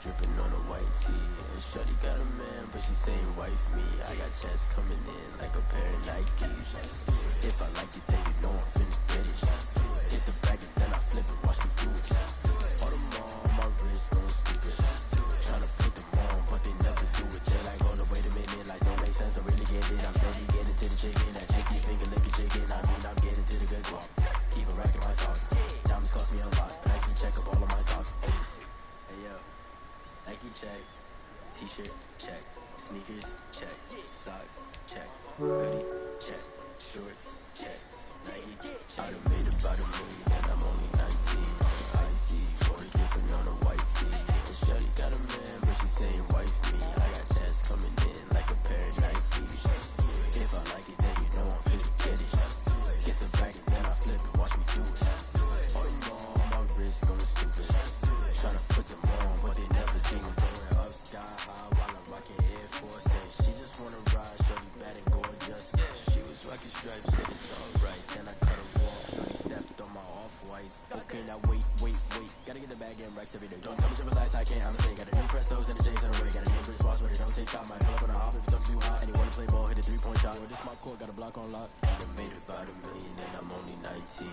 dripping on a white tee. And shorty got a man, but she saying wife me. I got checks coming in like a pair of Nikes. If I like it, then you know I'm finna get it. Hit the bag and then I flip it, watch me do it. All my wrist going stupid. Tryna put them on, but they never do it. They like, oh no, wait a minute, like don't make sense, I really get it. I'm steady getting to the chicken, that tasty finger licking chicken. I mean, I'm getting to the good guap. Keep a rack in my socks. Diamonds cost me a lot, but I can check up all of my socks. Hey yo, Nike check, t-shirt check, sneakers check, socks check, hoodie check, shorts check, Nike. I done made about $1 million and I'm only 19. I see water dripping on a white tee. And shorty got a man, but she saying wife me. I got checks coming in like a pair of Nikes. If I like it, then you know I'm finna get it. Get the bag and then I flip it, watch me do it. All my wrist going stupid. Tryna put them on, but they never do it. Going up sky high while I'm rocking Air Force. And she just wanna ride, shorty bad and gorgeous. She was rocking stripes, said it's alright. Then I cut her off, shorty stepped on my off-whites. Okay, now wait. Gotta get the bag and racks every day. Don't tell me to relax, I can't, I'm saying. Got a new Prestos and the J's in a way. Got a new wristwatch, but it don't take time. I pull up on a hop if it's up too hot. And you wanna play ball, hit a 3-point shot. With this mob court, got a block on lock. I done made about $1 million and I'm only 19.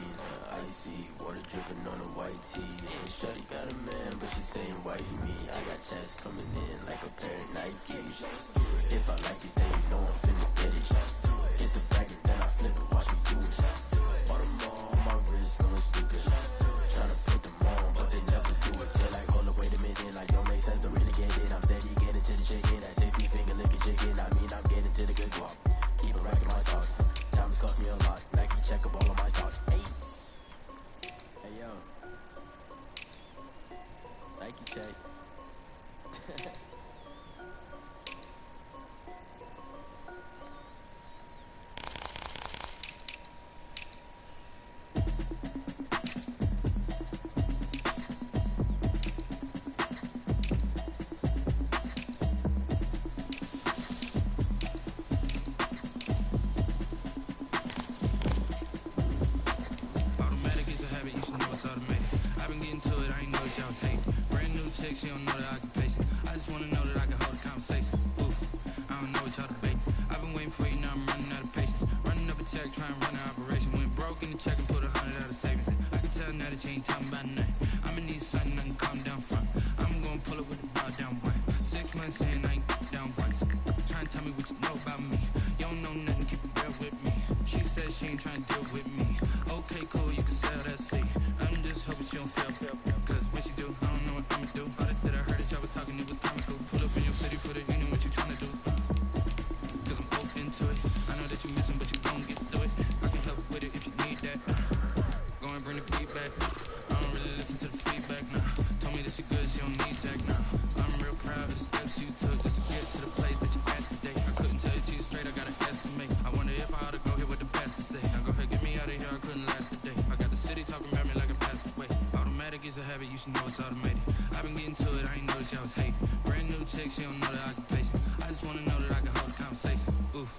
Icy water dripping on a white tee. And shorty got a man, but she saying wife me. I got checks coming in like a pair of Nikes. If I like it, then you know I'm finna get it. Hit the bag and then I flip it, watch me do it. All my wrist going stupid. Tryna put them on, but they never do it. They're like, hold up, wait a minute, like don't make sense, don't really get it. I'm steady getting to the chicken, that tasty finger licking chicken. I mean, I'm getting to the good guap. Keep a rack in my socks. Diamonds cost me a lot. Nike check up all of my socks. Hey yo, Nike check. She don't know the occupation. I just wanna know that I can hold a conversation. Oof, I don't know what y'all debating. I've been waiting for you, now I'm running out of patience. Running up a check, trying to run an operation. Went broke in the check and put 100 out of savings. I can tell now that you ain't talking about nothing. I'ma need something I can calm down front. I'm gonna pull up with the bow down one. 6 months in, I ain't down once. Trying to tell me what you know about me. You don't know nothing, keep it real with me. She said she ain't trying to deal with me. Okay, cool, you can sell that seat. I'm just hoping she don't feel. Cause when she do, I don't know what I'ma do. All that I heard that y'all was talking, it was comical. Pull up in your city for the union, what you trying to do? Cause I'm open to it. I know that you missing, but you gon' get through it. I can help with it if you need that. Go and bring the beat back. I don't really listen to the feedback, nah. Told me that she good, she don't need Jack, nah. I'm real proud of the steps you took just to get to the place that you at today. I couldn't tell you to you straight, I gotta estimate. I wonder if I ought to go here with the pastor say. Now go ahead, get me out of here, I couldn't last a day. I got the city talking about me like I passed away. Automatic is a habit, you should know it's automated. I've been getting to it, I ain't noticed y'all was hating. Brand new chick, she don't know the occupation. I just wanna know that I can hold a conversation. Ooh,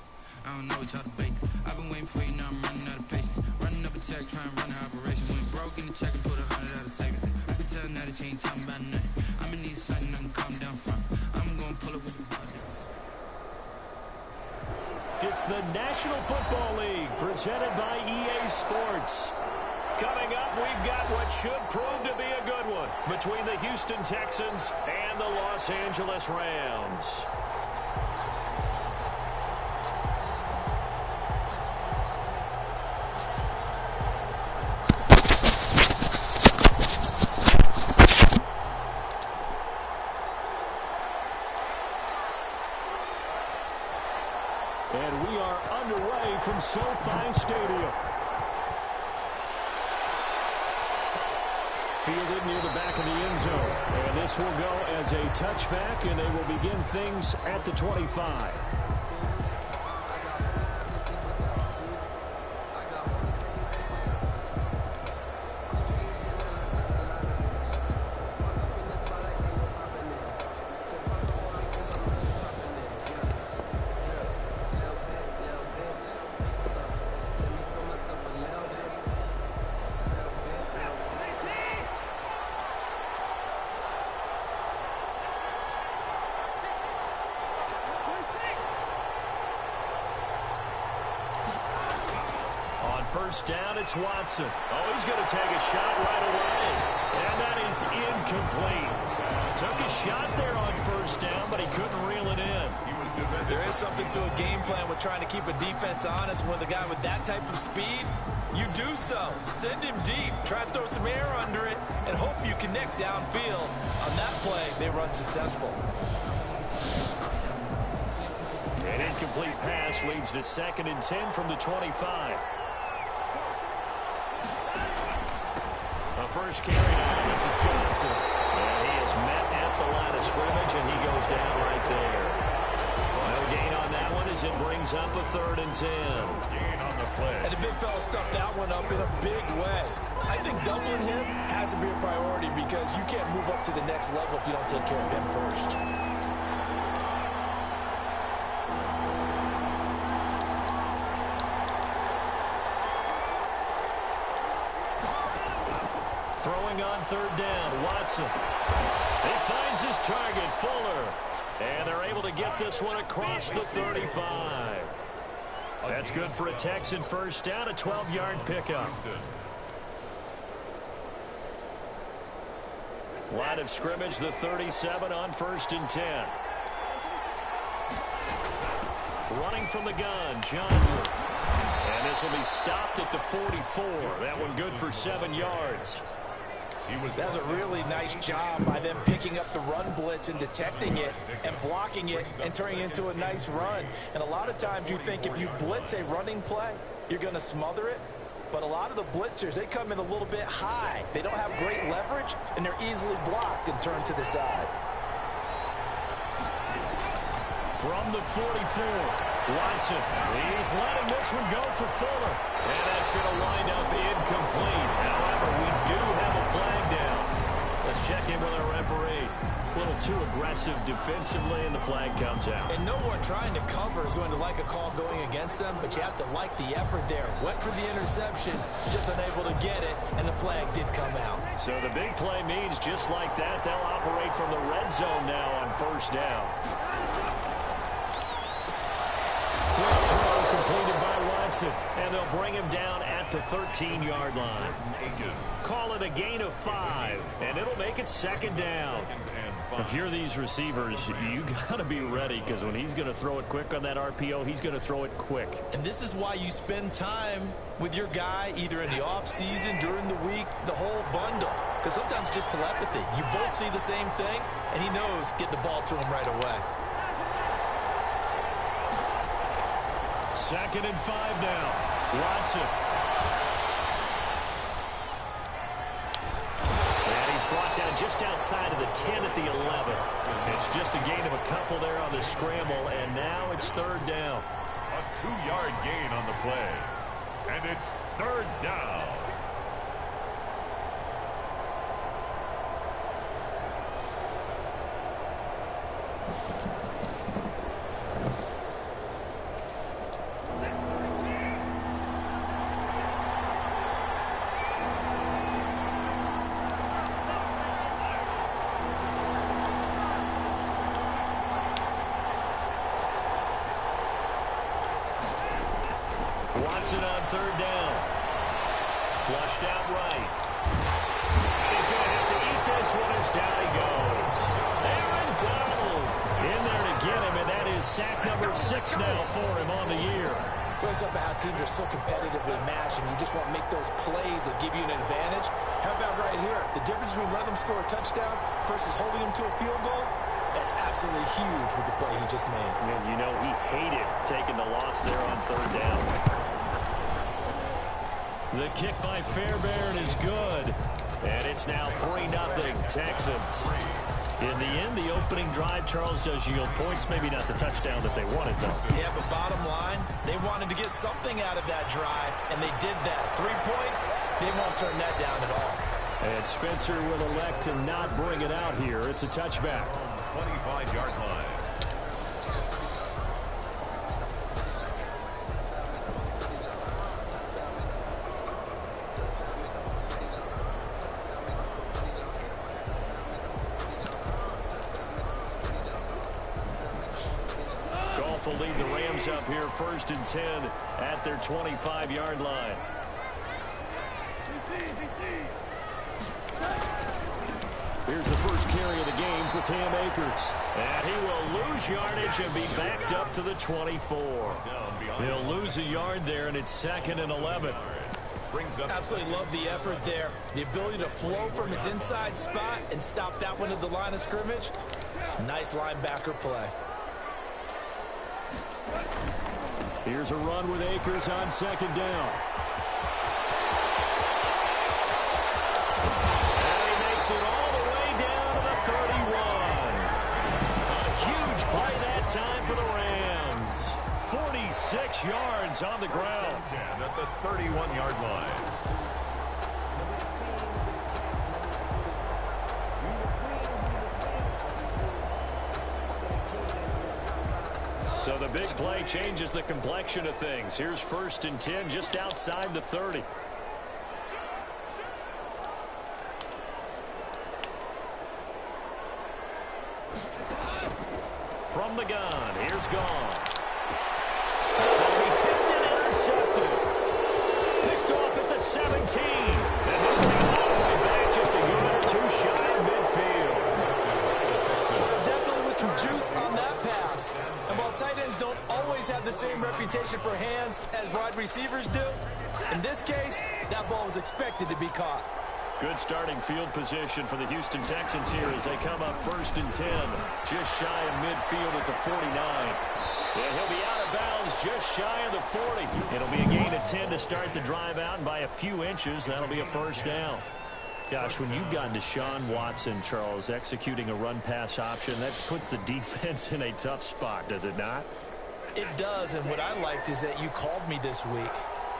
I don't know what y'all debating. I've been waiting for you, now I'm running out of patience. Running up a check, trying to run an operation. Went broke in the check and put 100 out of savings. I can tell now that you ain't talking about nothing. I'ma need something I can calm down from. I'm gonna pull up with the ball down. It's the National Football League presented by EA Sports. Coming up, we've got what should prove to be a good one between the Houston Texans and the Los Angeles Rams. And we are underway from SoFi Stadium. Fielded near the back of the end zone. And this will go as a touchback, and they will begin things at the 25. first down. It's Watson. Oh, he's going to take a shot right away. And that is incomplete. Took a shot there on first down, but he couldn't reel it in. There is something to a game plan with trying to keep a defense honest. With a guy with that type of speed, you do so. Send him deep. Try to throw some air under it and hope you connect downfield. On that play, they run successful. An incomplete pass leads to 2nd and 10 from the 25. The first carry now. This is Johnson. And he is met at the line of scrimmage, and he goes down right there. No gain on that one as it brings up a 3rd and 10. Gain on the play. And the big fella stuffed that one up in a big way. I think doubling him has to be a priority because you can't move up to the next level if you don't take care of him first. Throwing on 3rd down, Watson. He finds his target, Fuller. And they're able to get this one across the 35. That's good for a Texan first down, a 12-yard pickup. Line of scrimmage, the 37 on 1st and 10. Running from the gun, Johnson. And this will be stopped at the 44. That one good for 7 yards. That's a really nice job by them picking up the run blitz and detecting it and blocking it and turning it into a nice run. And a lot of times you think if you blitz a running play, you're going to smother it. But a lot of the blitzers, they come in a little bit high. They don't have great leverage, and they're easily blocked and turned to the side. From the 44, Watson. He's letting this one go for Fuller. And that's going to wind up incomplete. However, we do have a flag down. Let's check in with our referee. A little too aggressive defensively, and the flag comes out. And no one trying to cover is going to like a call going against them, but you have to like the effort there. Went for the interception, just unable to get it, and the flag did come out. So the big play means just like that, they'll operate from the red zone now on first down. Quick throw completed by Watson, and they'll bring him down at the 13-yard line. Call it a gain of 5, and it'll make it 2nd down. If you're these receivers, you got to be ready, because when he's going to throw it quick on that RPO, he's going to throw it quick. And this is why you spend time with your guy, either in the offseason, during the week, the whole bundle. Because sometimes it's just telepathy. You both see the same thing, and he knows get the ball to him right away. 2nd and 5 now. Watson. And he's brought down just outside of the 10 at the 11. It's just a gain of a couple there on the scramble, and now it's 3rd down. A 2-yard gain on the play. And it's 3rd down. Watson on 3rd down. Flushed out right. He's going to have to eat this one as down he goes. Aaron Donald in there to get him, and that is sack number 6 now for him on the year. Brings up how teams are so competitively matched, and you just want to make those plays that give you an advantage. How about right here? The difference between letting him score a touchdown versus holding him to a field goal, that's absolutely huge with the play he just made. And you know he hated taking the loss there on 3rd down. The kick by Fairbairn is good. And it's now 3-0 Texans. In the end, the opening drive, Charles, does yield points. Maybe not the touchdown that they wanted, though. Yeah, but bottom line, they wanted to get something out of that drive, and they did that. 3 points, they won't turn that down at all. And Spencer will elect to not bring it out here. It's a touchback. 25-yard line. Will lead the Rams up here 1st and 10 at their 25-yard line. Here's the first carry of the game for Cam Akers. And he will lose yardage and be backed up to the 24. He'll lose a yard there, and it's 2nd and 11. Absolutely love the effort there. The ability to flow from his inside spot and stop that one at the line of scrimmage. Nice linebacker play. Here's a run with Akers on 2nd down. And he makes it all the way down to the 31. A huge play that time for the Rams. 46 yards on the ground. At the 31-yard line. So the big play changes the complexion of things. Here's 1st and 10 just outside the 30. From the gun, here's Gone. He tipped and intercepted. Picked off at the 17. And he'll be all the way back just a yard or two shy of midfield. There definitely was some juice on that pass. And while tight ends don't always have the same reputation for hands as wide receivers do, in this case, that ball was expected to be caught. Good starting field position for the Houston Texans here as they come up 1st and 10. Just shy of midfield at the 49. And he'll be out of bounds just shy of the 40. It'll be a gain of 10 to start the drive out, and by a few inches, that'll be a 1st down. Gosh, when you've gotten Deshaun Watson, Charles, executing a run-pass option, that puts the defense in a tough spot, does it not? It does, and what I liked is that you called me this week,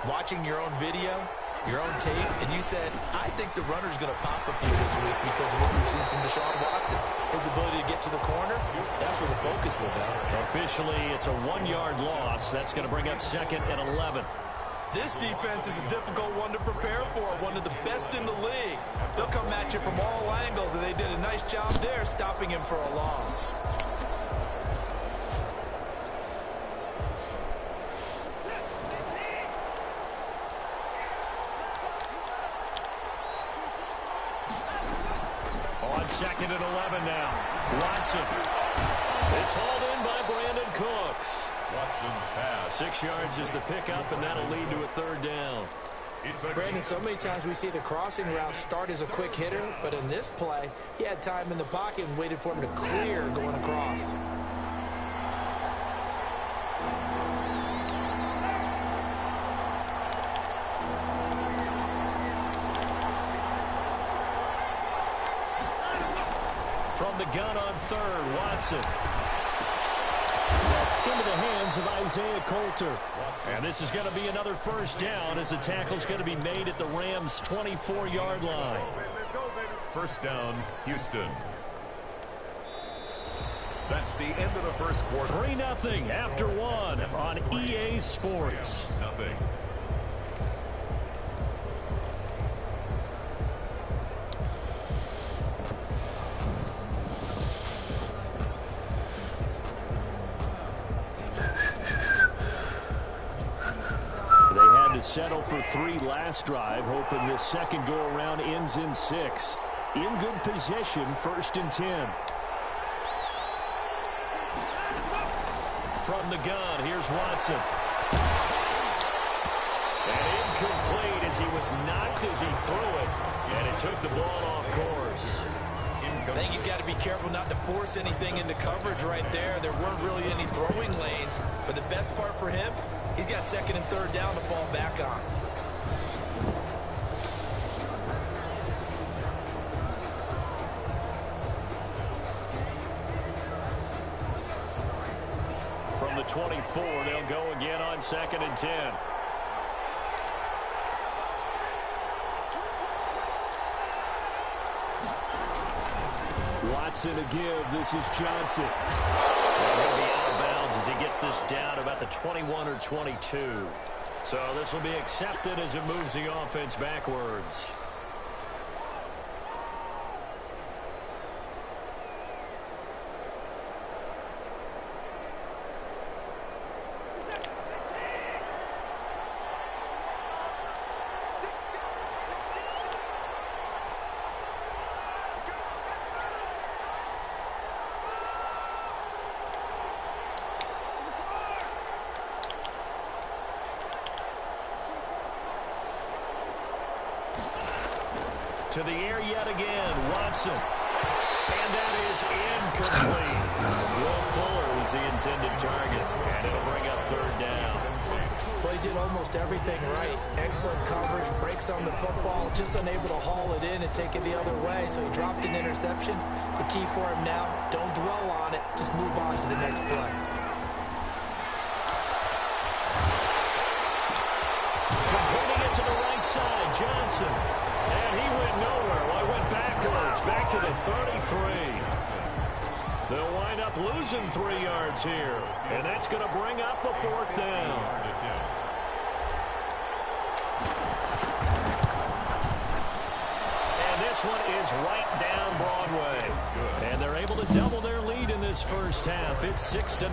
watching your own video, your own tape, and you said, I think the runner's going to pop a few this week because of what we've seen from Deshaun Watson. His ability to get to the corner, that's where the focus will go. Officially, it's a 1-yard loss. That's going to bring up 2nd and 11. This defense is a difficult one to prepare for, one of the best in the league. They'll come at you from all angles, and they did a nice job there stopping him for a loss. On 2nd and 11 now. Watson. It's hauled in by Brandon Cooks. Watson's pass. 6 yards is the pickup, and that'll lead to a 3rd down. Brandon, so many times we see the crossing route start as a quick hitter, but in this play, he had time in the pocket and waited for him to clear going across. From the gun on 3rd, Watson. That's into the hands of Isaiah Coulter. And this is going to be another 1st down as the tackle's going to be made at the Rams' 24-yard line. 1st down, Houston. That's the end of the 1st quarter. 3-0 after 1 on EA Sports. Nothing. Settle for 3 last drive, hoping this second go-around ends in 6. In good position, 1st and 10. From the gun, here's Watson. And incomplete as he was knocked as he threw it. And it took the ball off course. I think he's got to be careful not to force anything into coverage right there. There weren't really any throwing lanes. But the best part for him, he's got 2nd and 3rd down to fall back on. From the 24, they'll go again on 2nd and 10. Watson to give. This is Johnson. And he'll be out of bounds as he gets this down about the 21 or 22. So this will be accepted as it moves the offense backwards. To the air yet again. Watson. And that is incomplete. Will Fuller was the intended target. And it'll bring up third down. Well, he did almost everything right. Excellent coverage, breaks on the football, just unable to haul it in and take it the other way. So he dropped an interception. The key for him now, don't dwell on it. Just move on to the next play. Completing it to the right side, Johnson. And he went nowhere. Well, he went backwards, back to the 33. They'll wind up losing 3 yards here. And that's going to bring up the fourth down. And this one is right down Broadway. And they're able to double their lead in this first half. It's 6-0.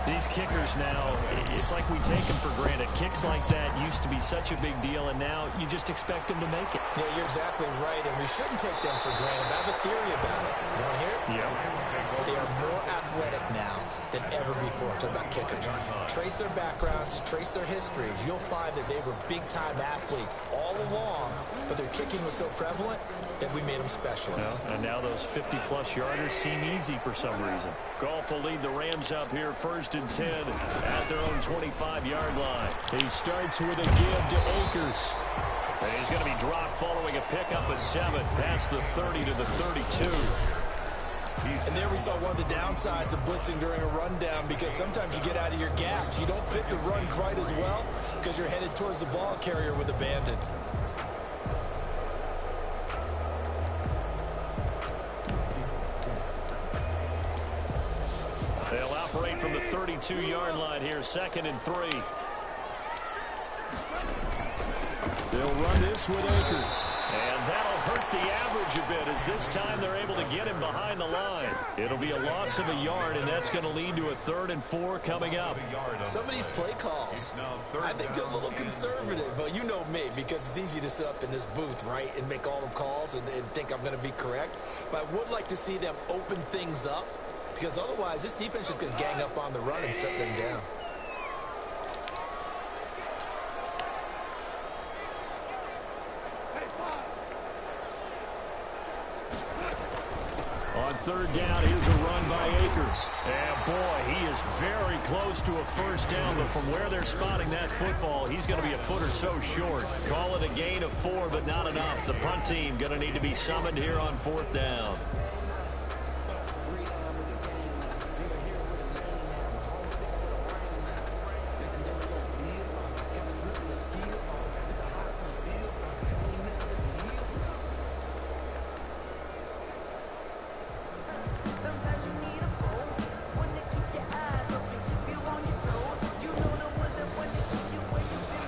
These kickers now, it's like we take them for granted. Kicks like that used to be such a big deal, and now you just expect them to make it. Yeah, you're exactly right, and we shouldn't take them for granted. I have a theory about it. You want to hear it? Yeah. They are more athletic now than ever before. Talk about kickers. Trace their backgrounds, trace their histories. You'll find that they were big-time athletes all along, but their kicking was so prevalent that we made them specialists. Well, and now those 50-plus yarders seem easy for some reason. Goff will lead the Rams up here 1st and 10 at their own 25-yard line. He starts with a give to Akers. And he's going to be dropped following a pickup of 7 past the 30 to the 32. And there we saw one of the downsides of blitzing during a rundown, because sometimes you get out of your gaps. You don't fit the run quite as well because you're headed towards the ball carrier with abandon. They'll operate from the 32-yard line here, 2nd and 3. They'll run this with Akers. And that'll hurt the average a bit, as this time they're able to get him behind the line. It'll be a loss of a yard, and that's going to lead to a 3rd and 4 coming up. Some of these play calls, I think they're a little conservative. But you know me, because it's easy to sit up in this booth, right, and make all the calls and think I'm going to be correct. But I would like to see them open things up, because otherwise this defense is going to gang up on the run and shut them down. On 3rd down, here's a run by Akers. And boy, he is very close to a first down, but from where they're spotting that football, he's going to be a foot or so short. Call it a gain of 4, but not enough. The punt team going to need to be summoned here on 4th down.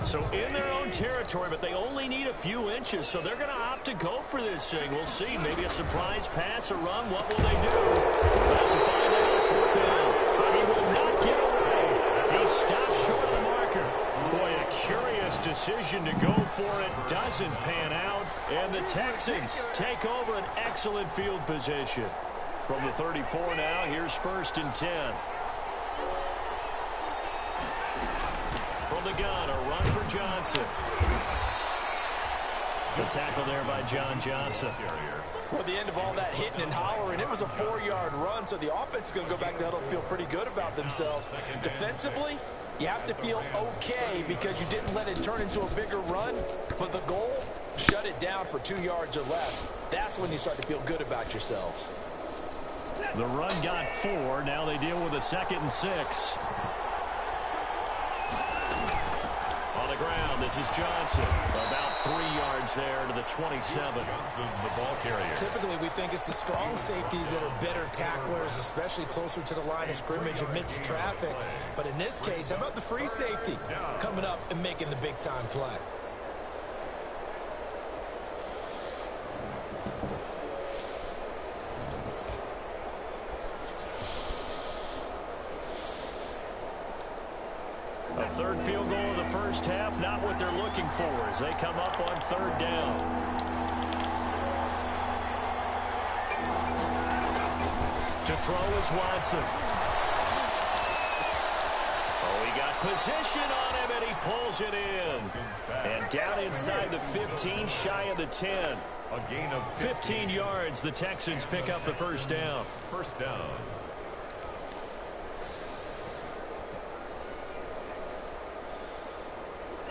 So in their own territory, but they only need a few inches, so they're going to opt to go for this thing. We'll see. Maybe a surprise pass or run. What will they do? We'll have to find out. 4th down. But he will not get away. He stops short of the marker. Boy, a curious decision to go for it. Doesn't pan out. And the Texans take over an excellent field position. From the 34 now, here's 1st and 10. From the gun, a run for Johnson. The tackle there by John Johnson. Well, the end of all that hitting and hollering, it was a 4-yard run, so the offense is going to go back to huddle and feel pretty good about themselves. Defensively, you have to feel okay because you didn't let it turn into a bigger run, but the goal, shut it down for 2 yards or less. That's when you start to feel good about yourselves. The run got 4. Now they deal with a 2nd and 6. On the ground, this is Johnson. About 3 yards there to the 27. Johnson, the ball carrier. Typically, we think it's the strong safeties that are better tacklers, especially closer to the line of scrimmage amidst traffic. But in this case, how about the free safety coming up and making the big-time play? A 3rd field goal of the first half, not what they're looking for as they come up on 3rd down. To throw is Watson. Oh, he got Position on him, and he pulls it in. And down inside the 15, shy of the 10. A gain of 15 yards. The Texans pick up the first down. First down.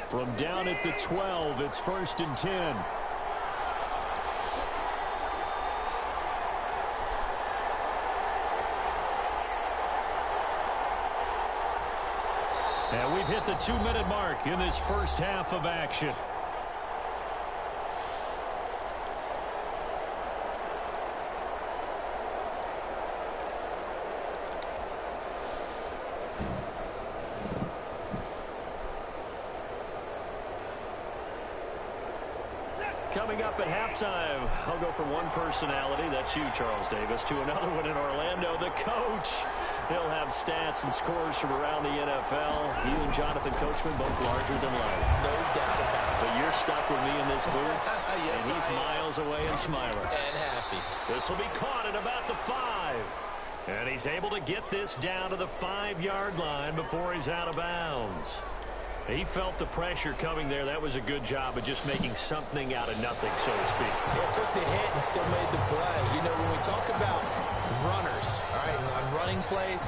From down at the 12, it's 1st and 10. And we've hit the 2-minute mark in this first half of action. Coming up at halftime, I'll go from one personality, that's you, Charles Davis, to another one in Orlando, the coach. He'll have stats and scores from around the NFL. You and Jonathan Coachman, both larger than life. No doubt about it. But you're stuck with me in this booth, Yes, and he's miles away and smiling. And happy. This will be caught at about the 5. And he's able to get this down to the 5-yard line before he's out of bounds. He felt the pressure coming there. That was a good job of just making something out of nothing, so to speak. Yeah, took the hit and still made the play. You know, when we talk about runners, all right, on running plays,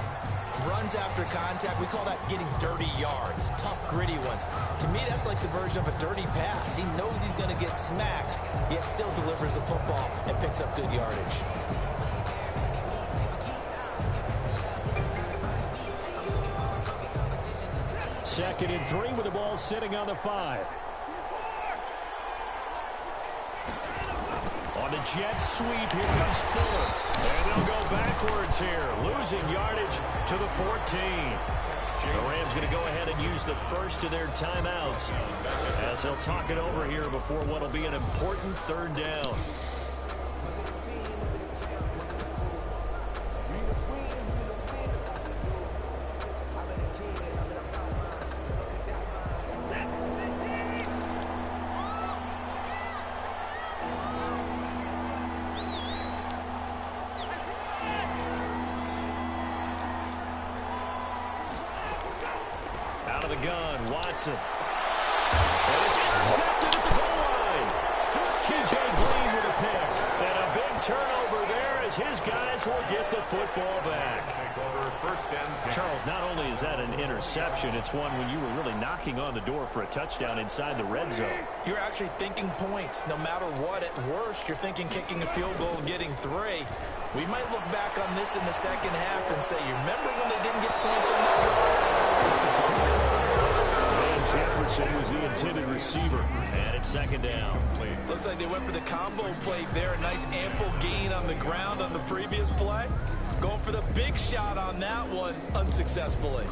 runs after contact, we call that getting dirty yards, tough, gritty ones. To me, that's like the version of a dirty pass. He knows he's going to get smacked, yet still delivers the football and picks up good yardage. Second and 3 with the ball sitting on the 5. On the jet sweep, here comes Fuller. And they'll go backwards here, losing yardage to the 14. The Rams going to go ahead and use the first of their timeouts as they'll talk it over here before what will be an important 3rd down. Out of the gun, Watson. And it's intercepted at the goal line. T.J. Green with a pick. And a big turnover there as his guys will get the football back. First and 10. Charles, not only is that an interception, it's one when you were really knocking on the door for a touchdown inside the red zone. You're actually thinking points. No matter what, at worst, you're thinking kicking a field goal and getting 3. We might look back on this in the second half and say, you remember when they didn't get points on that drive? Van Jefferson was the intended receiver. And it's 2nd down. Looks like they went for the combo play there. A nice ample gain on the ground on the previous play. Going for the big shot on that one unsuccessfully.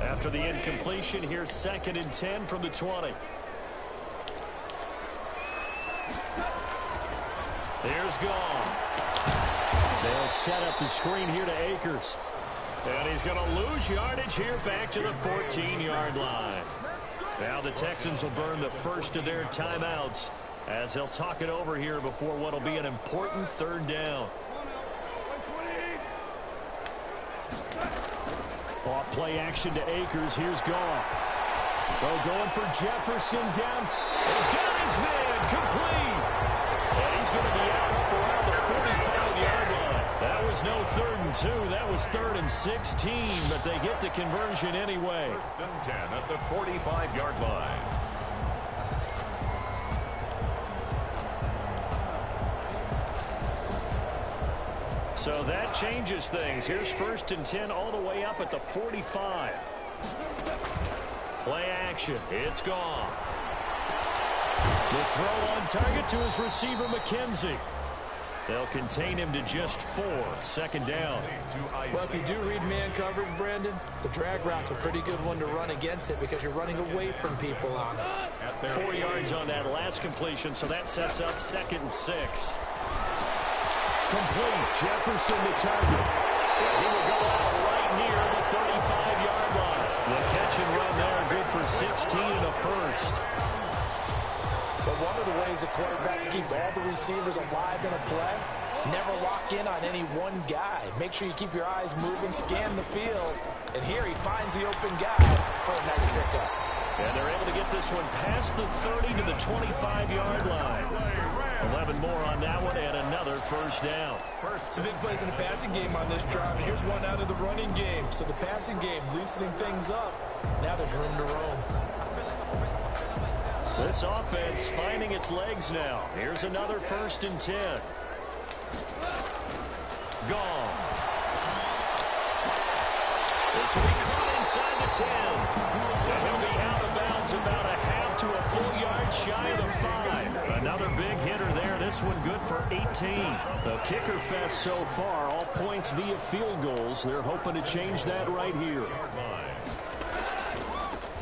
After the incompletion, here's 2nd and 10 from the 20. Here's Gone. They'll set up the screen here to Akers. And he's going to lose yardage here back to the 14-yard line. Now the Texans will burn the first of their timeouts as they'll talk it over here before what will be an important 3rd down. Off play action to Akers. Here's Goff. Oh, going for Jefferson down. And got his man complete. And he's going to be out around the 45-yard line. That was no 3rd and 2. That was 3rd and 16. But they get the conversion anyway. First and 10 at the 45-yard line. So that changes things. Here's 1st and 10 all the way up at the 45. Play action. It's Goff. The throw on target to his receiver, McKenzie. They'll contain him to just 4. 2nd down. Well, if you do read man coverage, Brandon, the drag route's a pretty good one to run against it because you're running away from people on it. 4 yards on that last completion, so that sets up 2nd and 6. Complete. Jefferson the target. He will go out right near the 35-yard line. The catch and run there, good for 16 and a first. But one of the ways the quarterbacks keep all the receivers alive in a play Never lock in on any one guy. Make sure you keep your eyes moving, scan the field. And here he finds the open guy for a nice pickup. And they're able to get this one past the 30 to the 25-yard line. 11 more on that one and another first down. Some big plays in the passing game on this drive. Here's one out of the running game. So the passing game loosening things up. Now there's room to roam. This offense finding its legs now. Here's another 1st and 10. Gone. This will be caught inside the 10. And he'll be out of bounds about a half to a full yard shy of the 5. Another big hitter there. This one good for 18. The kicker fest so far, all points via field goals. They're hoping to change that right here.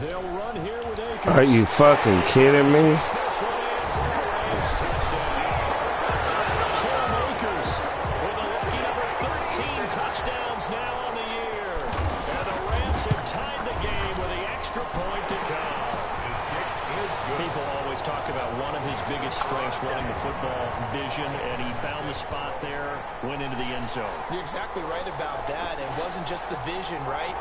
They'll run here with Akers. Are you fucking kidding me? Touchdowns now on the year. And the Rams have tied the game with the extra point to come. People always talk about one of his biggest strengths running the football, vision, and he found the spot there, went into the end zone. You're exactly right about that. It wasn't just the vision, right?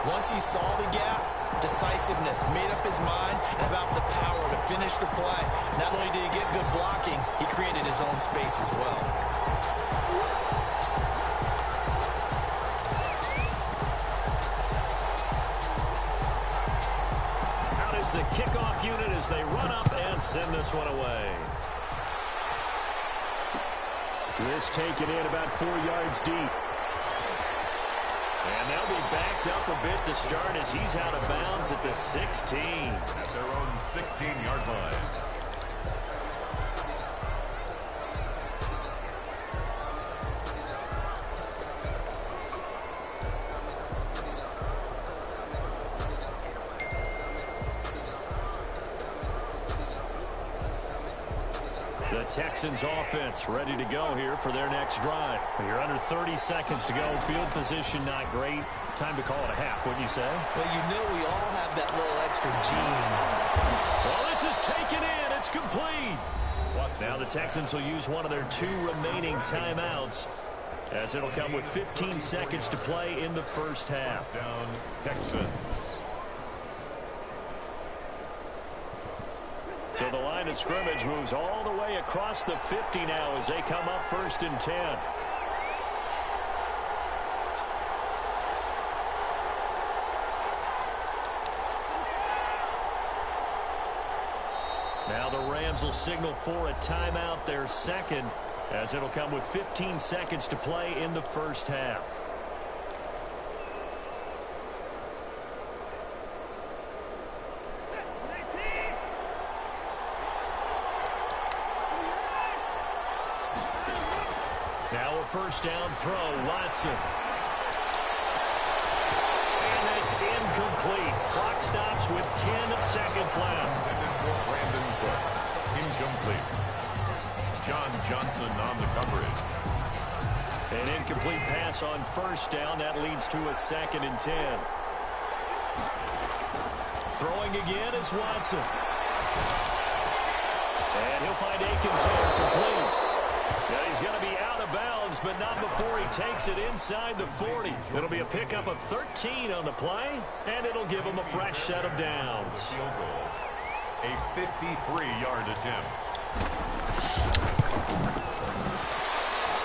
Once he saw the gap, decisiveness, made up his mind, and about the power to finish the play. Not only did he get good blocking, he created his own space as well. The kickoff unit as they run up and send this one away. This taken in about 4 yards deep. And they'll be backed up a bit to start as he's out of bounds at the 16. At their own 16-yard line. The Texans offense ready to go here for their next drive. You're under 30 seconds to go. Field position not great. Time to call it a half, wouldn't you say? Well, you know we all have that little extra gene. Well, this is taken in. It's complete. Now the Texans will use one of their 2 remaining timeouts as it'll come with 15 seconds to play in the first half. Down Texans. So the line of scrimmage moves all the way across the 50 now as they come up 1st and 10. Now the Rams will signal for a timeout, their second, as it'll come with 15 seconds to play in the first half. Now a first down throw, Watson. And it's incomplete. Clock stops with 10 seconds left. Intended for Brandon Brooks. Incomplete. John Johnson on the coverage. An incomplete pass on first down. That leads to a 2nd and 10. Throwing again is Watson. And he'll find Akins there, complete. Yeah, he's going to be out of bounds, but not before he takes it inside the 40. It'll be a pickup of 13 on the play, and it'll give him a fresh set of downs. Field goal. A 53-yard attempt.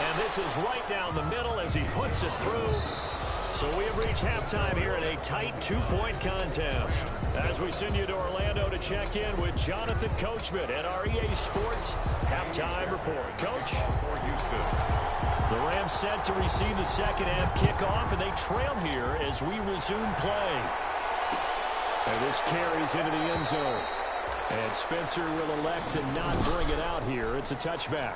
And this is right down the middle as he puts it through. So we have reached halftime here in a tight 2-point contest. As we send you to Orlando to check in with Jonathan Coachman at our EA Sports Halftime Report. Coach? For Houston. The Rams set to receive the second half kickoff, and they trail here as we resume play. And this carries into the end zone. And Spencer will elect to not bring it out here. It's a touchback.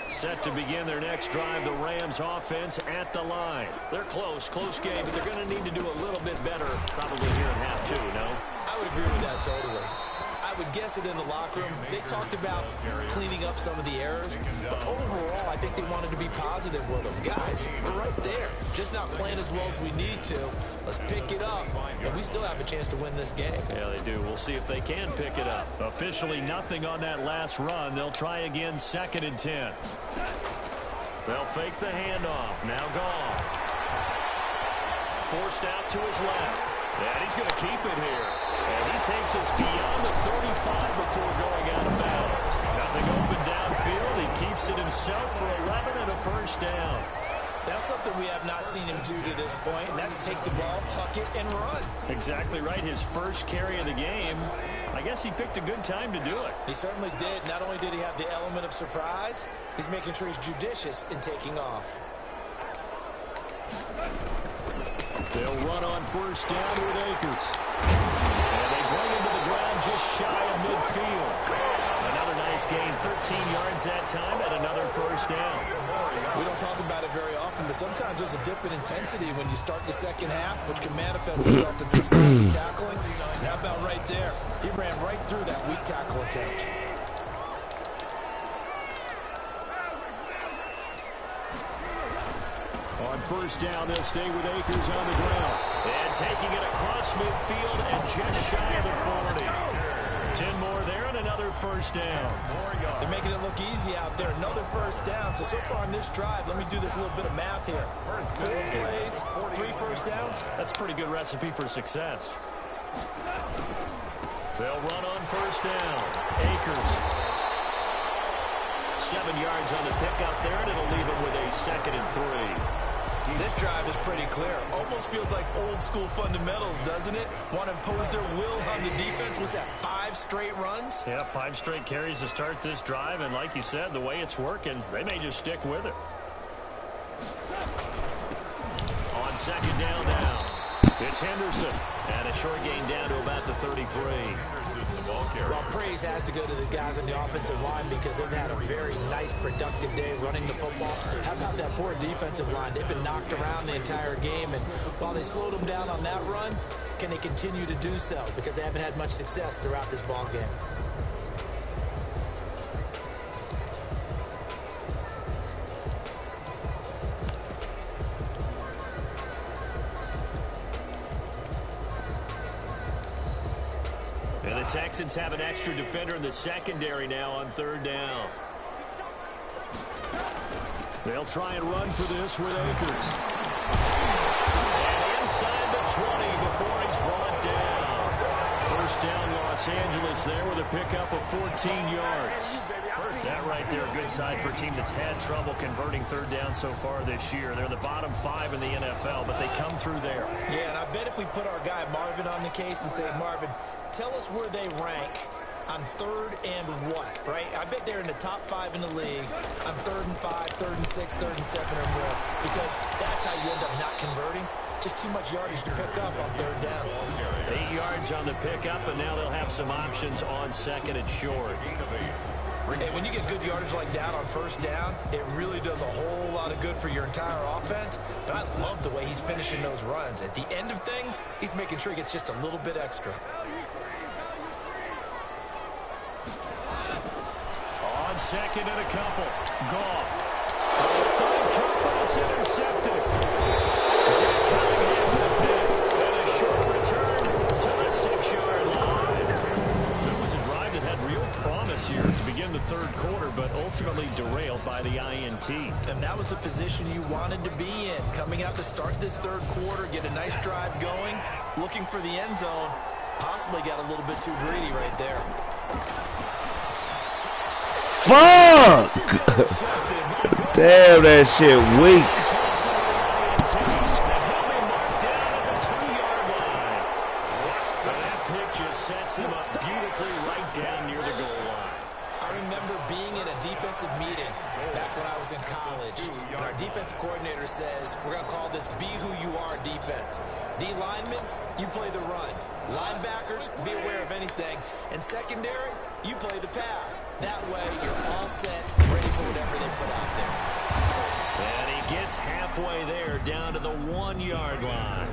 Set to begin their next drive, the Rams offense at the line. They're close game, but they're going to need to do a little bit better probably here in half 2, no? I would agree with that totally. I I would guess it in the locker room. They talked about cleaning up some of the errors, but overall, I think they wanted to be positive with them. Guys, we're right there. Just not playing as well as we need to. Let's pick it up, and we still have a chance to win this game. Yeah, they do. We'll see if they can pick it up. Officially nothing on that last run. They'll try again, 2nd and 10. They'll fake the handoff. Now Goff. Forced out to his left. And he's going to keep it here. And he takes us beyond the 35 before going out of bounds. Nothing open downfield. He keeps it himself for 11 and a first down. That's something we have not seen him do to this point, and that's take the ball, tuck it, and run. Exactly right. His first carry of the game. I guess he picked a good time to do it. He certainly did. Not only did he have the element of surprise, he's making sure he's judicious in taking off. They'll run on first down with Akers. And they bring him to the ground just shy of midfield. Another nice gain, 13 yards that time, and another first down. We don't talk about it very often, but sometimes there's a dip in intensity when you start the second half, which can manifest itself in some sloppy tackling. And how about right there? He ran right through that weak tackle attempt. On first down, they'll stay with Akers on the ground. And taking it across midfield and just shy of the 40. 10 more there and another first down. They're making it look easy out there. Another first down. So far on this drive, let me do this little bit of math here. 4 plays, 3 first downs. That's a pretty good recipe for success. They'll run on first down. Akers. 7 yards on the pickup there, and it'll leave him with a 2nd and 3. This drive is pretty clear. Almost feels like old school fundamentals, doesn't it? Want to impose their will on the defense. Was that 5 straight runs? Yeah, 5 straight carries to start this drive, and like you said, the way it's working, they may just stick with it. On 2nd down now, it's Henderson. And a short gain down to about the 33. Well, praise has to go to the guys on the offensive line because they've had a very nice, productive day running the football. How about that poor defensive line? They've been knocked around the entire game, and while they slowed them down on that run, can they continue to do so? Because they haven't had much success throughout this ball game. And the Texans have an extra defender in the secondary now on 3rd down. They'll try and run for this with Akers. And inside the 20 before he's brought down. First down, Los Angeles there with a pickup of 14 yards. That right there, a good side for a team that's had trouble converting 3rd down so far this year. They're the bottom 5 in the NFL, but they come through there. Yeah, and I bet if we put our guy Marvin on the case and say, Marvin, tell us where they rank on 3rd and what, right? I bet they're in the top 5 in the league on 3rd and 5, 3rd and 6, 3rd and 7 or more, because that's how you end up not converting. Just too much yardage to pick up on 3rd down. 8 yards on the pickup, and now they'll have some options on 2nd and short. Hey, when you get good yardage like that on 1st down, it really does a whole lot of good for your entire offense. But I love the way he's finishing those runs. At the end of things, he's making sure he gets just a little bit extra. On 2nd and a couple, Goff. It's intercepted. Zach Cunningham with a pick. And a short return to the 6-yard line. So it was a drive that had real promise here to begin the 3rd quarter, but ultimately derailed by the INT. And that was the position you wanted to be in. Coming out to start this 3rd quarter, get a nice drive going, looking for the end zone. Possibly got a little bit too greedy right there. Fuck! Damn, that shit weak. That pick just sets him up beautifully right down near the goal line. I remember being in a defensive meeting back when I was in college, and our defensive coordinator says, we're going to call this Be Who You Are defense. D linemen, you play the run. Linebackers, be aware of anything. And secondary, you play the pass. That way, you're all set, ready for whatever they put out there. And he gets halfway there, down to the 1-yard line.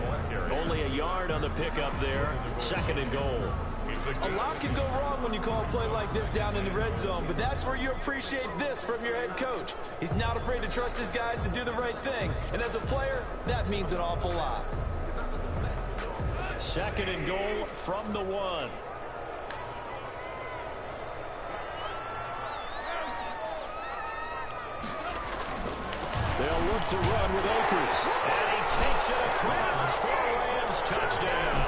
Only a yard on the pickup there, 2nd and goal. A lot can go wrong when you call a play like this down in the red zone, but that's where you appreciate this from your head coach. He's not afraid to trust his guys to do the right thing, and as a player, that means an awful lot. 2nd and goal from the 1. They'll look to run with Akers. And he takes it across for a Rams touchdown.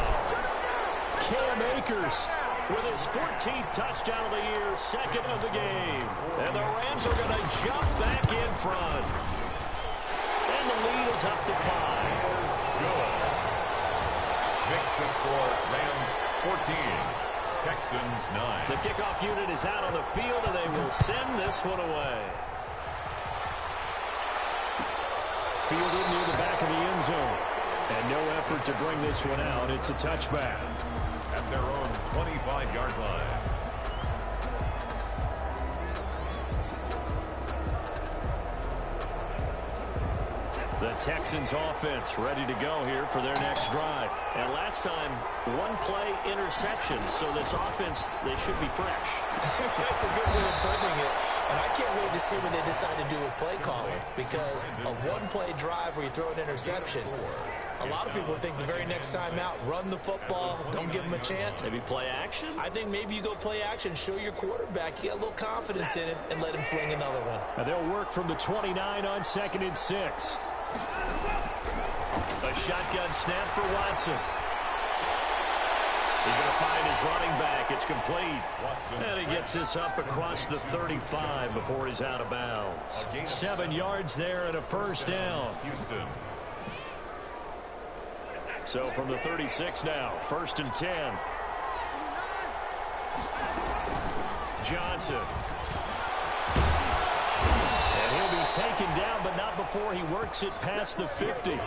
Cam Akers with his 14th touchdown of the year, 2nd of the game. And the Rams are going to jump back in front. And the lead is up to 5. Good. Makes the score Rams 14, Texans 9. The kickoff unit is out on the field, and they will send this one away. Fielded near the back of the end zone. And no effort to bring this one out. It's a touchback. At their own 25-yard line. The Texans offense ready to go here for their next drive. And last time, 1-play interception. So this offense, they should be fresh. That's a good way of putting it. And I can't wait to see what they decide to do with play calling, because a 1-play drive where you throw an interception, a lot of people think the very next time out, run the football, don't give them a chance. Maybe play action? I think maybe you go play action, show your quarterback, you get a little confidence in it, and let him fling another one. And they'll work from the 29 on 2nd and 6. A shotgun snap for Watson. He's going to find his running back. It's complete. And he gets this up across the 35 before he's out of bounds. 7 yards there and a first down. Houston. So from the 36 now, 1st and 10. Johnson. And he'll be taken down, but not before he works it past the 50.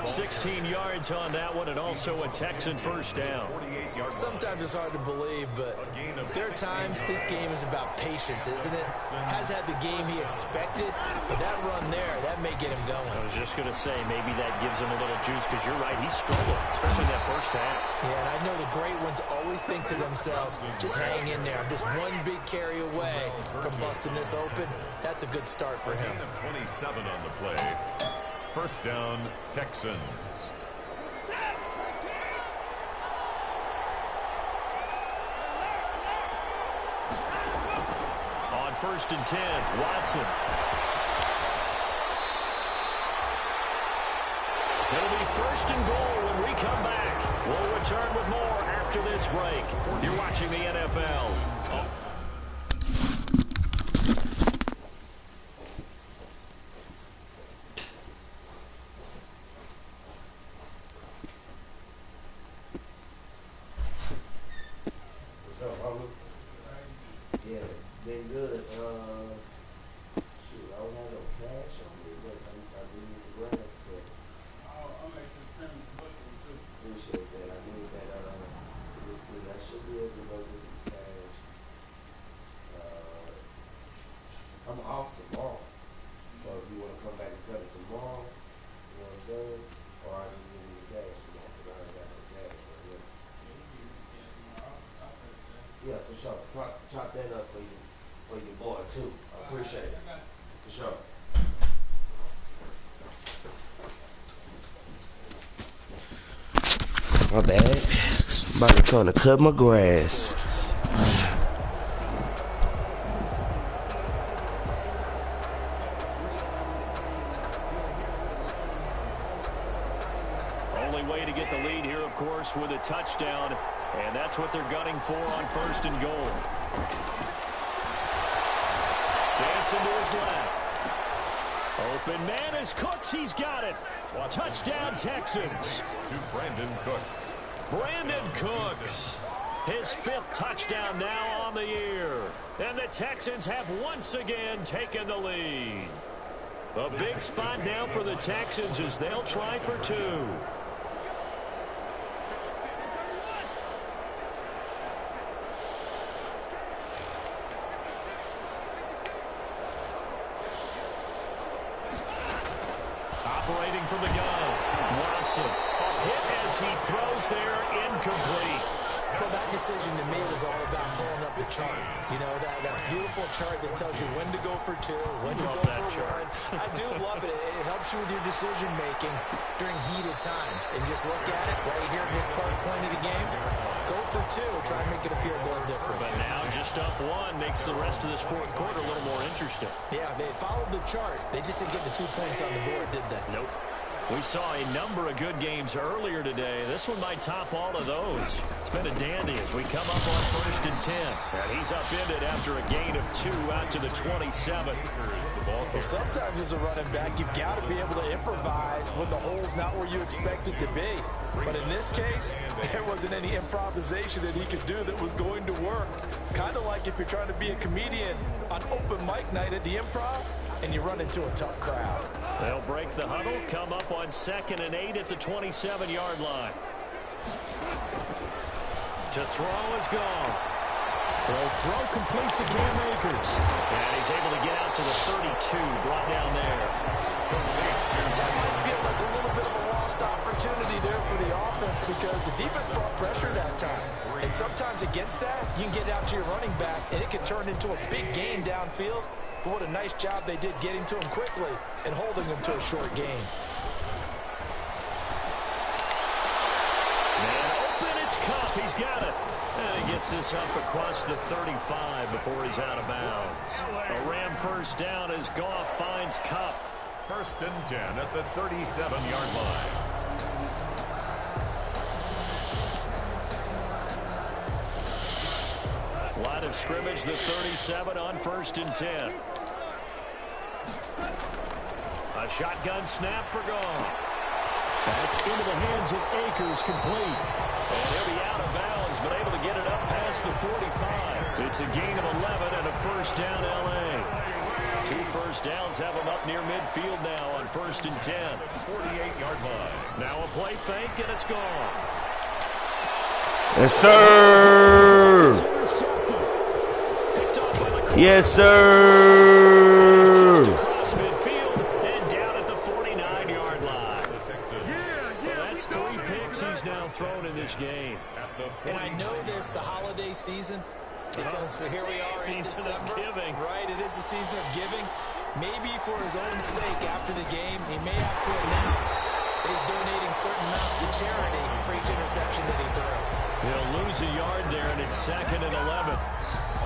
16 yards on that one, and also a Texan first down. Sometimes it's hard to believe, but there are times this game is about patience, isn't it? Has had the game he expected, but that run there, that may get him going. I was just going to say, maybe that gives him a little juice, because you're right, he struggled, especially in that first half. Yeah, and I know the great ones always think to themselves, just hang in there. I'm just one big carry away from busting this open. That's a good start for him. 27 on the play. First down, Texans. On 1st and 10, Watson. It'll be 1st and goal when we come back. We'll return with more after this break. You're watching the NFL. What's up, Robert? Yeah, been good. Shoot, I don't have no cash on me, but I do need the grass cut. I'm actually trimming the bush one too. Appreciate that. I need that. Let's see, I should be able to go get some cash. I'm off tomorrow, so if you want to come back and cut it tomorrow, you know what I'm saying? Or I just need the cash tomorrow, because I ain't got no cash right here. Yeah, for sure. Chop that up for your boy too. I appreciate it. For sure. My bad. About to come to cut my grass. Only way to get the lead here, of course, with a touchdown. And that's what they're gunning for on 1st and goal. Dancing to his left. Open man is Cooks. He's got it. Touchdown, Texans. To Brandon Cooks. Brandon Cooks. His 5th touchdown now on the year. And the Texans have once again taken the lead. A big spot now for the Texans as they'll try for 2. Operating from the gun, Watson. A hit as he throws there, incomplete. Well, that decision to me was all about pulling up the chart. You know, that beautiful chart that tells you when to go for 2, when to go for 1. I do love it. It helps you with your decision-making during heated times. And just look at it right here in this point of the game. Go for 2. Try and make it a field goal difference. But now just up 1 makes the rest of this fourth quarter a little more interesting. Yeah, they followed the chart. They just didn't get the 2 points on the board, did they? Nope. We saw a number of good games earlier today. This one might top all of those. It's been a dandy as we come up on 1st and 10. And he's upended after a gain of 2 out to the 27. Well, sometimes as a running back, you've got to be able to improvise when the hole's not where you expect it to be. But in this case, there wasn't any improvisation that he could do that was going to work. Kind of like if you're trying to be a comedian on open mic night at the Improv and you run into a tough crowd. They'll break the huddle, come up on 2nd and 8 at the 27-yard line. To throw is gone. They'll throw complete to Cam Akers. And he's able to get out to the 32, brought down there. That might feel like a little bit of a lost opportunity there for the offense because the defense brought pressure that time. And sometimes against that, you can get out to your running back, and it can turn into a big gain downfield. But what a nice job they did getting to him quickly and holding him to a short gain. And open, it's Cup. He's got it. And he gets this up across the 35 before he's out of bounds. A Ram first down as Goff finds Cup. 1st and 10 at the 37-yard line. Line of scrimmage, the 37 on 1st and 10. A shotgun snap for Goff. That's into the hands of Akers, complete. And he'll be out of bounds, but able to get it up past the 45. It's a gain of 11 and a first down L.A. 2 first downs have him up near midfield now on 1st and 10. 48-yard line. Now a play fake, and it's gone. Yes, sir. Yes, sir. Across midfield and down at the 49-yard line. Well, that's 3 picks he's now thrown in this game. And I know this, the holiday season, because here we are in December. Right, it is the season of giving. Maybe for his own sake after the game, he may have to announce that he's donating certain amounts to charity for each interception that he threw. He'll lose a yard there, and it's 2nd and 11.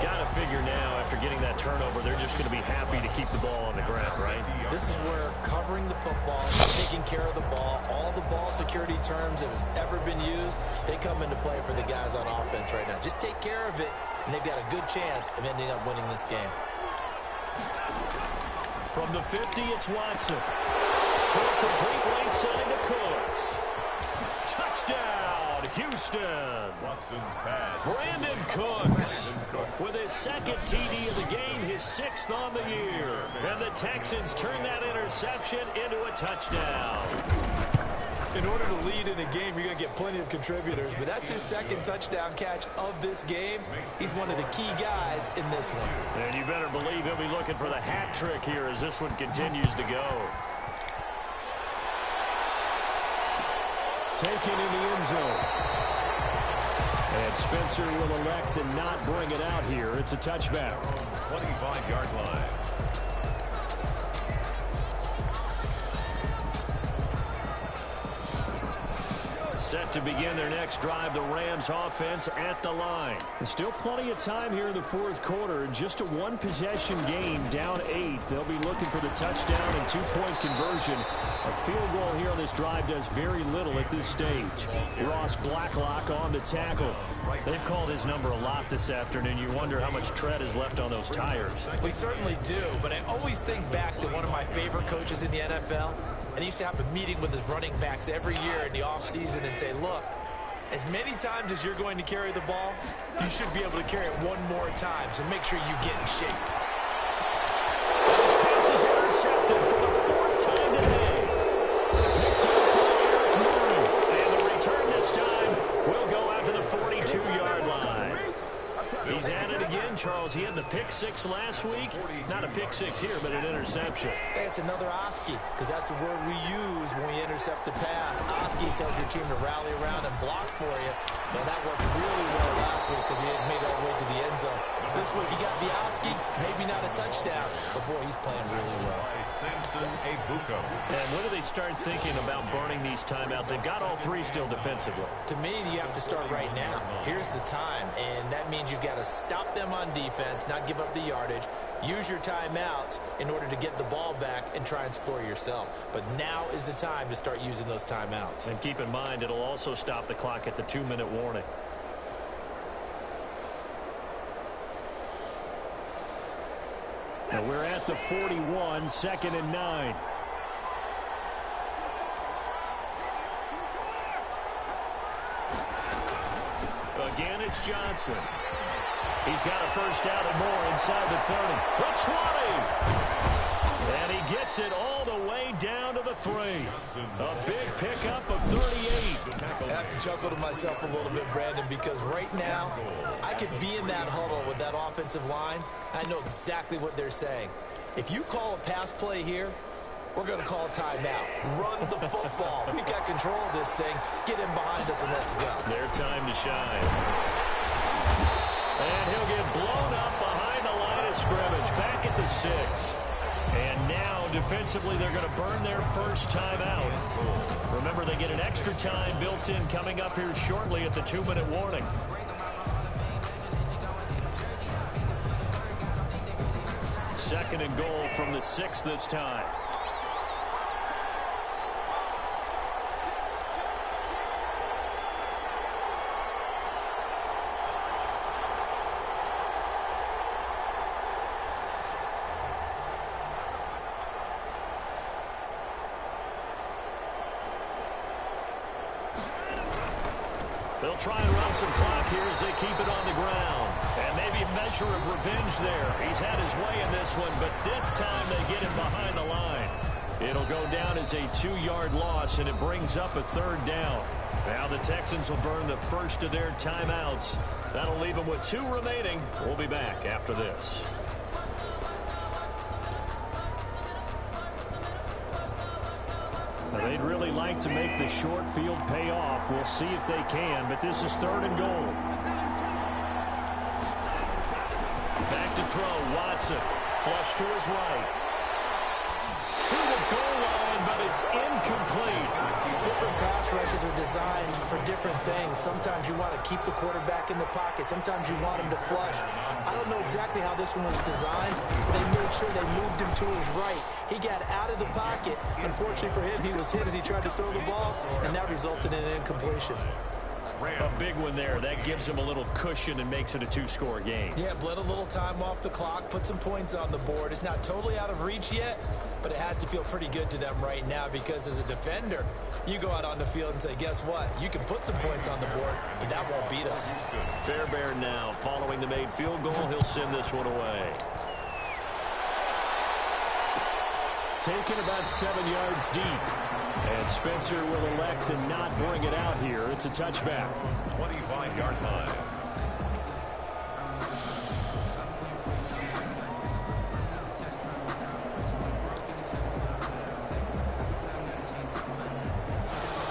Got to figure now, after getting that turnover, they're just going to be happy to keep the ball on the ground, right? This is where covering the football, taking care of the ball, all the ball security terms that have ever been used, they come into play for the guys on offense right now. Just take care of it, and they've got a good chance of ending up winning this game. From the 50, it's Watson. Throw complete right side to Cooks. Touchdown, Houston. Watson's pass. Brandon Cooks with his 2nd TD of the game, his 6th on the year. And the Texans turn that interception into a touchdown. In order to lead in a game, you're going to get plenty of contributors, but that's his 2nd touchdown catch of this game. He's one of the key guys in this one. And you better believe he'll be looking for the hat trick here as this one continues to go. Taken in the end zone. And Spencer will elect to not bring it out here. It's a touchback. 25-yard line. Set to begin their next drive, the Rams offense at the line. There's still plenty of time here in the fourth quarter. Just a 1-possession game, down 8. They'll be looking for the touchdown and 2-point conversion. A field goal here on this drive does very little at this stage. Ross Blacklock on the tackle. They've called his number a lot this afternoon. You wonder how much tread is left on those tires. We certainly do, but I always think back to one of my favorite coaches in the NFL. And he used to have a meeting with his running backs every year in the offseason and say, look, as many times as you're going to carry the ball, you should be able to carry it one more time, so make sure you get in shape. This pass is intercepted for the 4th time today. Picked up by Eric Murray. And the return this time will go out to the 42-yard line. He's at it again, Charles. because he had the pick six last week. Not a pick six here, but an interception. Hey, it's another Oski, because that's the word we use when we intercept a pass. Oski tells your team to rally around and block for you. And that worked really well last week because he had made it all the way to the end zone. This week he got the Oski, maybe not a touchdown, but boy, he's playing really well. And when do they start thinking about burning these timeouts? They've got all three still defensively. To me, you have to start right now. Here's the time, and that means you've got to stop them on defense, not give up the yardage, use your timeouts in order to get the ball back and try and score yourself. But now is the time to start using those timeouts. And keep in mind, it'll also stop the clock at the 2-minute warning. Now we're at the 41, 2nd and 9. Again, it's Johnson. He's got a first down and more inside the 30. The 20. And he gets it all the way down to the 3. A big pickup of 38. I have to chuckle to myself a little bit, Brandon, because right now I could be in that huddle with that offensive line. I know exactly what they're saying. If you call a pass play here, we're going to call a timeout. Run the football. We've got control of this thing. Get in behind us and let's go. Their time to shine. And he'll get blown up behind the line of scrimmage. Back at the 6. And now, defensively, they're going to burn their first timeout. Remember, they get an extra time built in coming up here shortly at the 2-minute warning. Second and goal from the 6 this time. They'll try and run some clock here as they keep it on the ground. And maybe a measure of revenge there. He's had his way in this one, but this time they get him behind the line. It'll go down as a 2-yard loss, and it brings up a 3rd down. Now the Texans will burn the first of their timeouts. That'll leave them with 2 remaining. We'll be back after this. They'd really like to make the short field pay off. We'll see if they can, but this is 3rd and goal. Back to throw, Watson. Flush to his right. To the goal line, but it's incomplete. Different pass rushes are designed for different things. Sometimes you want to keep the quarterback in the pocket. Sometimes you want him to flush. I don't know exactly how this one was designed, but they made sure they moved him to his right. He got out of the pocket. Unfortunately for him, he was hit as he tried to throw the ball, and that resulted in an incompletion. A big one there. That gives him a little cushion and makes it a 2-score game. Yeah, bled a little time off the clock, put some points on the board. It's not totally out of reach yet, but it has to feel pretty good to them right now because as a defender, you go out on the field and say, guess what? You can put some points on the board, but that won't beat us. Fairbairn now following the made field goal. He'll send this one away. Taken about 7 yards deep. And Spencer will elect to not bring it out here. It's a touchback. 25-yard line.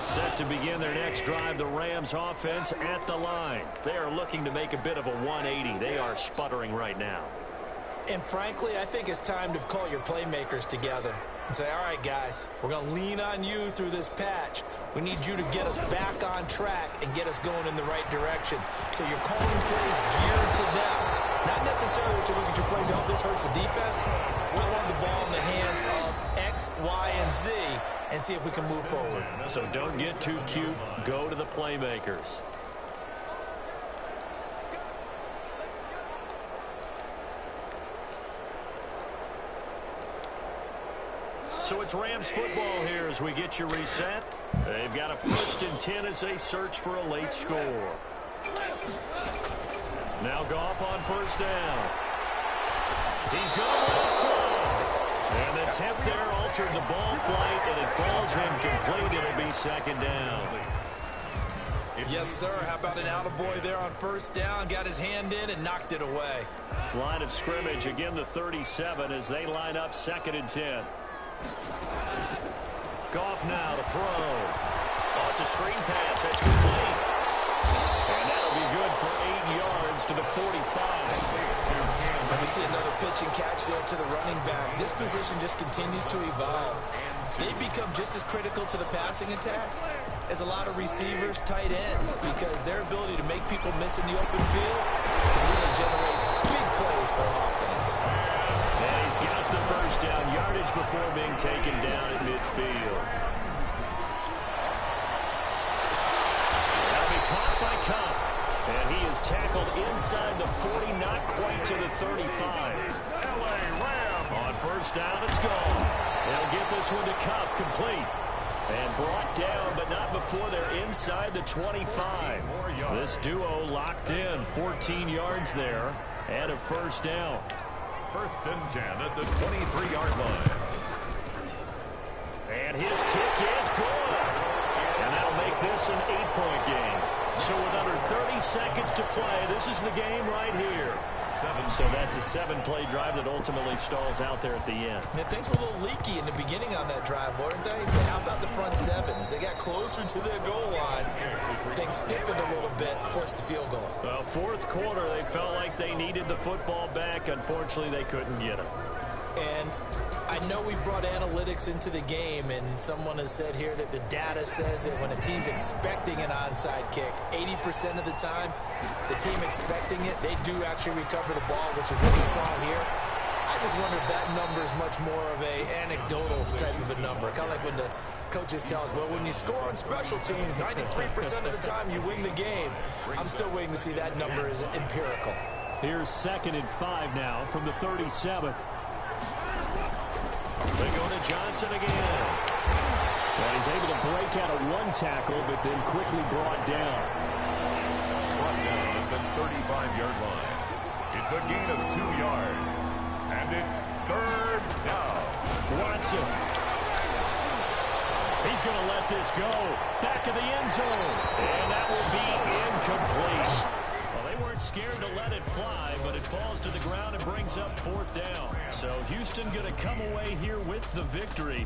Set to begin their next drive, the Rams offense at the line. They are looking to make a bit of a 180. They are sputtering right now. And frankly, I think it's time to call your playmakers together and say, all right, guys, we're going to lean on you through this patch. We need you to get us back on track and get us going in the right direction. So you're calling plays geared to them. Not necessarily to look at your plays, oh, this hurts the defense. We want the ball in the hands of X, Y, and Z and see if we can move forward. So don't get too cute. Go to the playmakers. So it's Rams football here as we get you reset. They've got a 1st and 10 as they search for a late score. Now Goff on 1st down. He's going to throw. And the attempt there altered the ball flight, and it falls incomplete. It'll be 2nd down. Yes, sir. How about an attaboy there on first down? Got his hand in and knocked it away. Line of scrimmage, again the 37 as they line up 2nd and 10. Goff now to throw. Oh, it's a screen pass. That's complete. And that'll be good for 8 yards to the 45. And we see another pitch and catch there to the running back. This position just continues to evolve. They become just as critical to the passing attack as a lot of receivers, tight ends, because their ability to make people miss in the open field can really generate big plays for offense. And he's got the first down, yardage before being taken down at midfield. That'll be caught by Cup. And he is tackled inside the 40, not quite to the 35. LA Rams. On first down, it's gone. They'll get this one to Cup, complete. And brought down, but not before they're inside the 25. This duo locked in, 14 yards there, and a first down. 1st and 10 at the 23-yard line. And his kick is good. And that'll make this an 8-point game. So with under 30 seconds to play, this is the game right here. So that's a 7-play drive that ultimately stalls out there at the end. And things were a little leaky in the beginning on that drive, weren't they? But how about the front seven? As they got closer to the goal line, things stiffened a little bit, forced the field goal. Well, 4th quarter, they felt like they needed the football back. Unfortunately, they couldn't get it. And I know we brought analytics into the game, and someone has said here that the data says that when a team's expecting an onside kick, 80% of the time, the team expecting it, they do actually recover the ball, which is what we saw here. I just wonder if that number is much more of a anecdotal type of a number. Kind of like when the coaches tell us, well, when you score on special teams, 93% of the time you win the game. I'm still waiting to see that number is empirical. Here's 2nd and 5 now from the 37. They go to Johnson again. And he's able to break out of one tackle, but then quickly brought down. Brought down at the 35-yard line. It's a gain of 2 yards. And it's 3rd down. Watson. He's going to let this go. Back of the end zone. And that will be incomplete. Well, they weren't scared to let it fly, but it falls to the ground and brings up 4th down. So Houston going to come away here with the victory.